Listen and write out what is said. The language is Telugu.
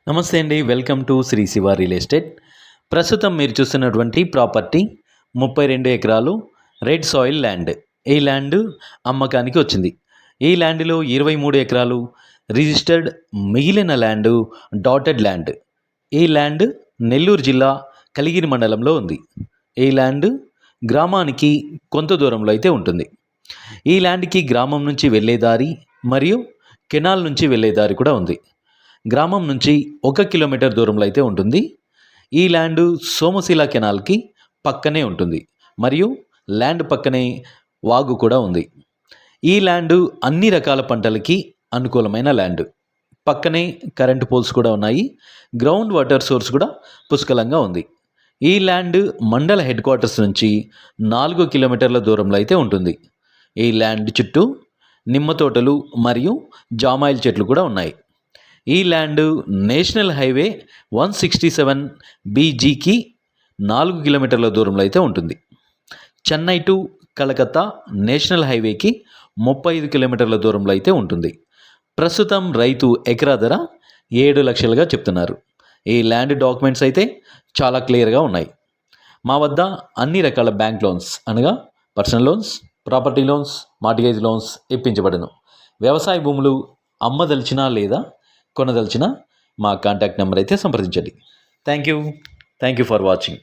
నమస్తే అండి. Welcome to Shri Shiva real estate. ప్రస్తుతం మీరు చూస్తున్నటువంటి ప్రాపర్టీ 32 ఎకరాలు రెడ్ సాయిల్ ల్యాండ్. ఈ ల్యాండ్ అమ్మకానికి వచ్చింది. ఈ ల్యాండ్లో 23 ఎకరాలు రిజిస్టర్డ్, మిగిలిన ల్యాండ్ డాటెడ్ ల్యాండ్. ఈ ల్యాండ్ నెల్లూరు జిల్లా కలిగిరి మండలంలో ఉంది. ఈ ల్యాండ్ గ్రామానికి కొంత దూరంలో అయితే ఉంటుంది. ఈ ల్యాండ్కి గ్రామం నుంచి వెళ్ళే దారి మరియు కెనాల్ నుంచి వెళ్ళే దారి కూడా ఉంది. గ్రామం నుంచి 1 కిలోమీటర్ దూరంలో అయితే ఉంటుంది. ఈ ల్యాండ్ సోమశిల కెనాల్కి పక్కనే ఉంటుంది మరియు ల్యాండ్ పక్కనే వాగు కూడా ఉంది. ఈ ల్యాండ్ అన్ని రకాల పంటలకి అనుకూలమైన ల్యాండ్. పక్కనే కరెంటు పోల్స్ కూడా ఉన్నాయి. గ్రౌండ్ వాటర్ సోర్స్ కూడా పుష్కలంగా ఉంది. ఈ ల్యాండ్ మండల హెడ్ క్వార్టర్స్ నుంచి 4 కిలోమీటర్ల దూరంలో అయితే ఉంటుంది. ఈ ల్యాండ్ చుట్టూ నిమ్మ తోటలు మరియు జామాయిల్ చెట్లు కూడా ఉన్నాయి. ఈ ల్యాండ్ నేషనల్ హైవే 167 BGకి 4 కిలోమీటర్ల దూరంలో అయితే ఉంటుంది. చెన్నై టు కలకత్తా నేషనల్ హైవేకి 35 కిలోమీటర్ల దూరంలో అయితే ఉంటుంది. ప్రస్తుతం రైతు ఎకరా ధర 7 లక్షలుగా చెప్తున్నారు. ఈ ల్యాండ్ డాక్యుమెంట్స్ అయితే చాలా క్లియర్గా ఉన్నాయి. మా వద్ద అన్ని రకాల బ్యాంక్ లోన్స్ అనగా personal loans, property loans, mortgage loans ఇప్పించబడను. వ్యవసాయ భూములు అమ్మదలిచినా లేదా కొనదలిచిన మా కాంటాక్ట్ నెంబర్ అయితే సంప్రదించండి. Thank you for watching.